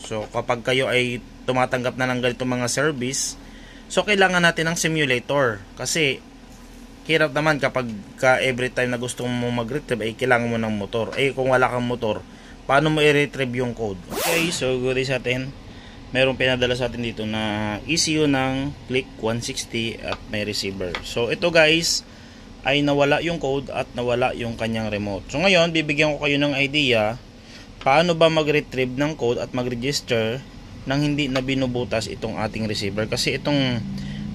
So kapag kayo ay tumatanggap na ng ganitong mga service, so kailangan natin ng simulator. Kasi hirap naman kapag every time na gusto mo mag-retrieve ay kailangan mo ng motor. Kung wala kang motor, paano mo i-retrieve yung code? Okay, so good sa atin. Merong pinadala sa atin dito na ECU ng Click 160 at may receiver. So ito guys ay nawala yung code at nawala yung kanyang remote. So ngayon bibigyan ko kayo ng idea paano ba mag-retrieve ng code at mag-register nang hindi na binubutas itong ating receiver. Kasi itong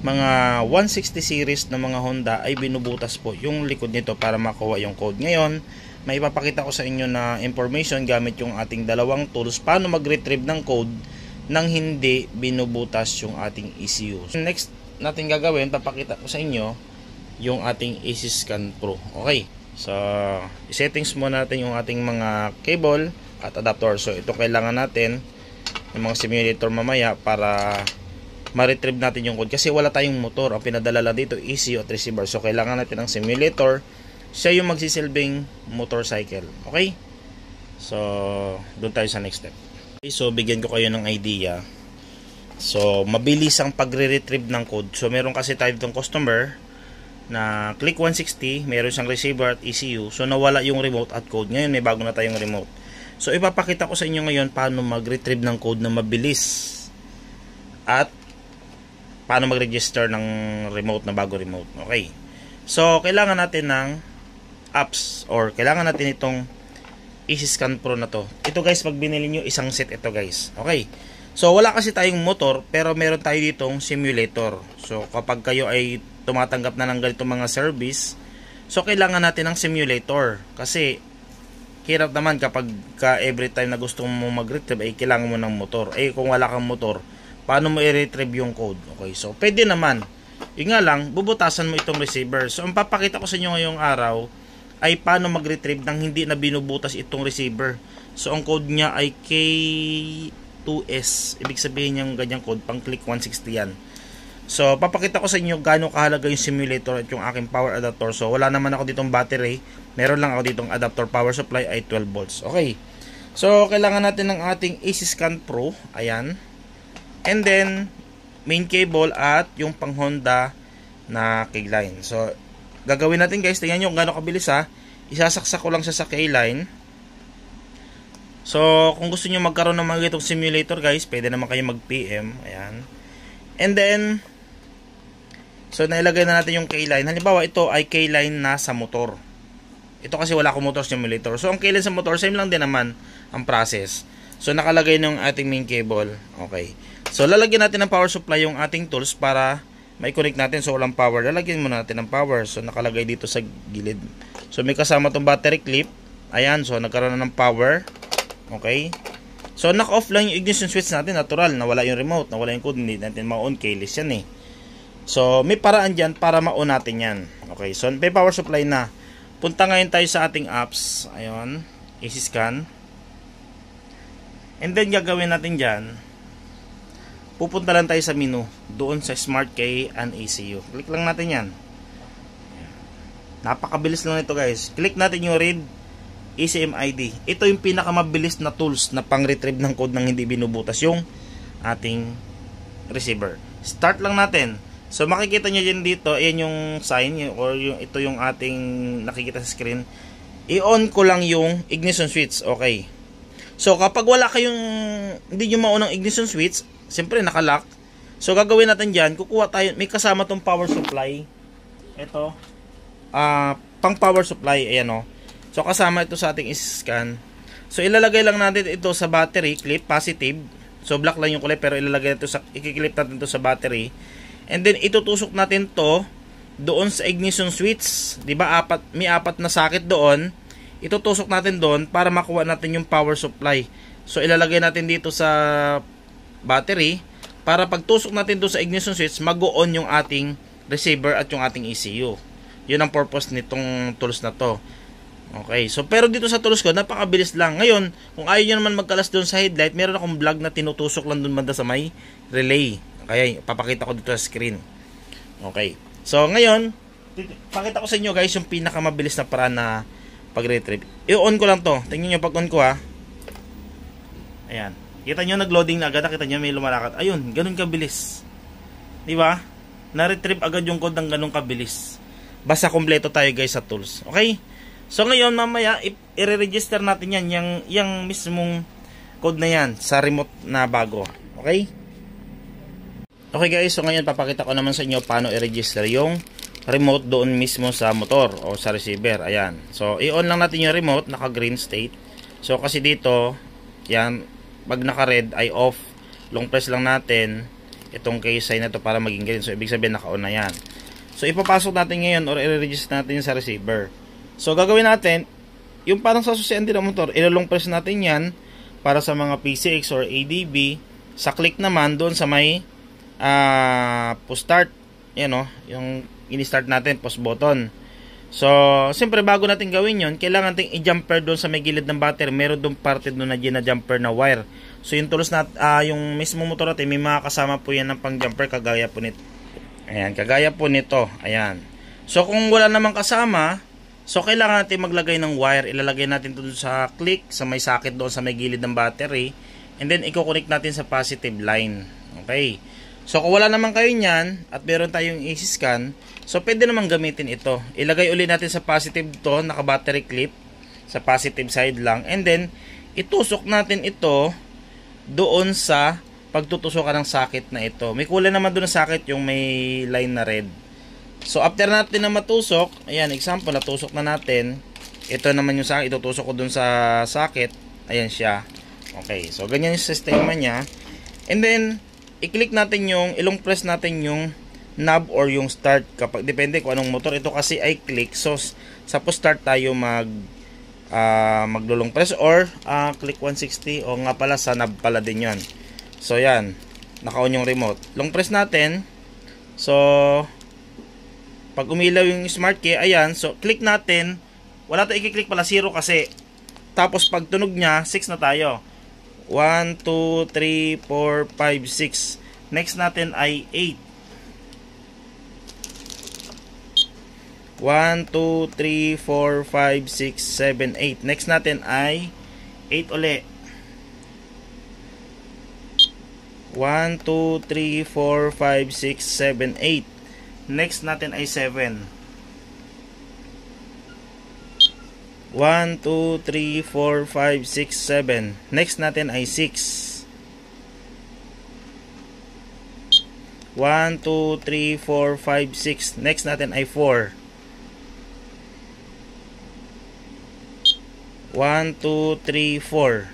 mga 160 series na mga Honda ay binubutas po yung likod nito para makuha yung code. Ngayon may ipapakita ko sa inyo na information gamit yung ating dalawang tools paano mag-retrieve ng code nang hindi binubutas yung ating ECU. So next natin gagawin, papakita ko sa inyo yung ating AC Scan Pro. Okay, so settings muna natin yung ating mga cable at adapter. So ito kailangan natin ng mga simulator mamaya para ma-retrieve natin yung code kasi wala tayong motor. Ang pinadala lang dito ECU at receiver. So kailangan natin ng simulator. Siya yung magsisilbing motorcycle. Okay, so doon tayo sa next step. Okay, so bigyan ko kayo ng idea. So mabilis ang pagre-retrieve ng code. So meron kasi tayo ditong customer na Click 160, meron siyang receiver at ECU. So nawala yung remote at code. Ngayon may bago na tayong remote. So ipapakita ko sa inyo ngayon paano mag-retrieve ng code na mabilis at paano mag-register ng remote na bago remote. Okay, so kailangan natin ng apps or kailangan natin itong AC Scan Pro na to. Ito guys, pag binili nyo isang set ito guys. Okay, so wala kasi tayong motor pero meron tayo ditong simulator. So kapag kayo ay tumatanggap na ng ganitong mga service, so kailangan natin ng simulator. Kasi hirap naman kapag every time na gusto mo mag-retrieve ay kailangan mo ng motor. Kung wala kang motor, paano mo i-retrieve yung code? Okay, so pwede naman. Yun nga lang, bubutasan mo itong receiver. So ang papakita ko sa inyo ngayong araw ay paano mag-retrieve nang hindi na binubutas itong receiver. So ang code niya ay K2S. Ibig sabihin yung ganyang code, pang Click 160 yan. So papakita ko sa inyo gaano kahalaga yung simulator at yung aking power adapter. So wala naman ako ditong battery. Meron lang ako ditong adapter power supply ay 12 volts. Okay, so kailangan natin ng ating AC Scan Pro. Ayan. And then main cable at yung pang Honda na keyline. So gagawin natin guys, tingnan nyo kung gaano kabilis ha. Isasaksak ko lang siya sa keyline. So kung gusto nyo magkaroon ng mga itong simulator guys, pwede naman kayo mag PM. Ayan. And then so nailagay na natin yung keyline. Halimbawa ito ay keyline na sa motor. Ito kasi wala akong motor simulator. So ang keyline sa motor, same lang din naman ang process. So nakalagay ng ating main cable. Okay, so lalagyan natin ng power supply yung ating tools para mai-connect natin. So walang power, lalagyan muna natin ng power. So nakalagay dito sa gilid. So may kasama tong battery clip. Ayan, so nagkaroon na ng power. Okay, so knock-off lang yung ignition switch natin. Natural, nawala yung remote, nawala yung code. Hindi natin ma-on, keyless yan So may paraan dyan para ma-on natin yan. Okay, so may power supply na. Punta ngayon tayo sa ating apps. Ayun, AC Scan. And then gagawin natin dyan, pupunta lang tayo sa menu, doon sa Smart Key and ECU. Click lang natin yan. Napakabilis lang ito guys. Click natin yung read ECMID. Ito yung pinakamabilis na tools na pang-retrieve ng code nang hindi binubutas yung ating receiver. Start lang natin. So makikita nyo dyan dito, ayan yung sign or yung, ito yung ating nakikita sa screen. I-on ko lang yung ignition switch. Okay, so kapag wala kayong, hindi nyo maunang ignition switch, siyempre nakalock. So gagawin natin dyan, kukuha tayo, may kasama tong power supply. Ito pang power supply. Ayan o. So kasama ito sa ating scan. So ilalagay lang natin ito sa battery clip, positive. So black lang yung kulay pero ilalagay ito sa, ikiklip natin ito sa battery. And then itutusok natin to doon sa ignition switch. 'Di ba? May apat na socket doon. Itutusok natin doon para makuha natin yung power supply. So ilalagay natin dito sa battery para pagtusok natin doon sa ignition switch, mag-on yung ating receiver at yung ating ECU. 'Yun ang purpose nitong tools na to. Okay, so pero dito sa tools ko, napakabilis lang. Ngayon, kung ayaw nyo naman magkalas doon sa headlight, meron akong vlog na tinutusok lang doon banda sa may relay. Kaya papakita ko dito sa screen. Okay, so ngayon, pakita ko sa inyo guys yung pinakamabilis na paraan na pag-retrieve. I-on ko lang to. Tingnan nyo pag on ko ha. Ayan, Kita nyo, nag-loading na agad. Kita nyo, may lumalakad. Ayun, ganun kabilis. Di ba? Na-retrieve agad yung code ng ganun kabilis. Basta kompleto tayo guys sa tools. Okay? So ngayon, mamaya, i-register natin yan. Yung mismong code na yan sa remote na bago. Okay? Okay guys, so ngayon papakita ko naman sa inyo paano i-register yung remote doon mismo sa motor o sa receiver. Ayan. So, i-on lang natin yung remote, naka-green state. So, kasi dito, yan, pag naka-red ay off. Long press lang natin itong case sign na to para maging green. So, ibig sabihin naka-on na yan. So, ipapasok natin ngayon or i-register natin sa receiver. So, gagawin natin, yung parang sa susian din ng motor, ilo-long press natin yan para sa mga PCX or ADB. Sa click naman, doon sa may push start, yan o, yung ini-start natin, post button. So, siyempre bago natin gawin yon, kailangan natin i-jumper doon sa may gilid ng battery. Meron doon parte doon na gina-jumper na wire. So, yung tools na, yung mismo motor natin, may mga kasama po yan ng pang-jumper, kagaya po nito. Ayan, kagaya po nito. Ayan. So, kung wala namang kasama, so kailangan natin maglagay ng wire. Ilalagay natin doon sa click, sa may socket doon sa may gilid ng battery. And then, i-connect natin sa positive line. Okay. So, kung wala naman kayo niyan, at meron tayong AC scan, so, pwede naman gamitin ito. Ilagay ulit natin sa positive to, naka-battery clip, sa positive side lang. And then, itusok natin ito doon sa pagtutusokan ng socket na ito. May kulay naman doon na socket yung may line na red. So, after natin na matusok, ayan, example, natusok na natin. Ito naman yung socket, itutusok ko doon sa socket. Ayan siya. Okay, so, ganyan yung sistema niya. And then, i-click natin yung, ilong press natin yung knob or yung start. Kapag, depende kung anong motor. Ito kasi ay click. So, sa start tayo maglulong press or click 160. O nga pala, sa knob pala din yon. So, yan. Naka-on yung remote. Long press natin. So, pag umilaw yung smart key, ayan. So, click natin. Wala tayo i-click pala, 0 kasi. Tapos, pag tunog niya, 6 na tayo. 1, 2, 3, 4, 5, 6. Next natin ay 8. 1, 2, 3, 4, 5, 6, 7, 8. Next natin ay 8 uli. 1, 2, 3, 4, 5, 6, 7, 8. Next natin ay 7. 1, 2, 3, 4, 5, 6, 7. Next natin ay 6. 1, 2, 3, 4, 5, 6. Next natin ay 4. 1, 2, 3, 4.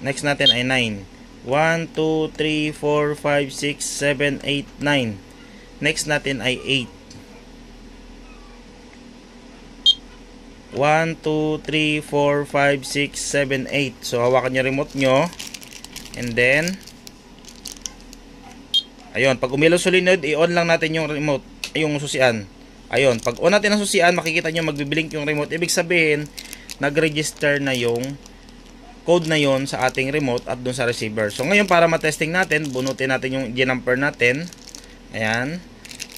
Next natin ay 9. 1, 2, 3, 4, 5, 6, 7, 8, 9. Next natin ay 8. 1, 2, 3, 4, 5, 6, 7, 8. So, hawakan nyo remote nyo. And then, ayun, pag umilaw solenoid, i-on lang natin yung remote, yung susian. Ayun, pag on natin ang susian, makikita nyo magbiblink yung remote. Ibig sabihin, nag-register na yung code na yon sa ating remote at dun sa receiver. So, ngayon, para matesting natin, bunutin natin yung ginamper natin. Ayan.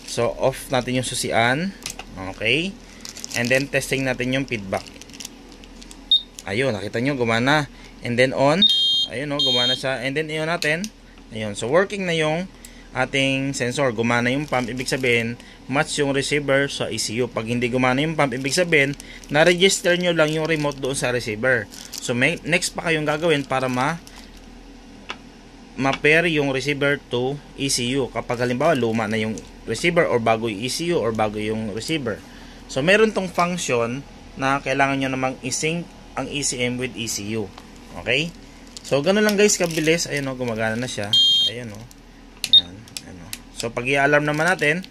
So, off natin yung susian. Okay. And then, testing natin yung feedback. Ayun, nakita nyo, gumana. And then, on. Ayun, no, gumana siya. And then, iyon natin. Ayun, so, working na yung ating sensor. Gumana yung pump. Ibig sabihin, match yung receiver sa ECU. Pag hindi gumana yung pump, ibig sabihin, na-register nyo lang yung remote doon sa receiver. So, next pa kayong gagawin para ma-pair yung receiver to ECU. Kapag halimbawa, luma na yung receiver or bago yung ECU or bago yung receiver. So, meron tong function na kailangan nyo namang i-sync ang ECM with ECU. Okay? So, ganun lang guys, kabilis. Ayun o, gumagana na siya. Ayun o. Ayan. Ayan o. So, pag i-alarm naman natin,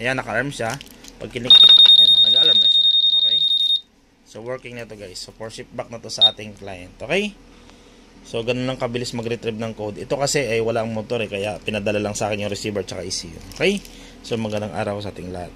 ayan, naka-alarm siya. Pag kinik, ayan o, nag-alarm na siya. Okay? So, working na to guys. So, for ship back na to sa ating client. Okay? So, ganun lang kabilis mag-retrieve ng code. Ito kasi ay wala ang motor kaya pinadala lang sa akin yung receiver tsaka ECU. Okay? So, magandang araw sa ating lahat.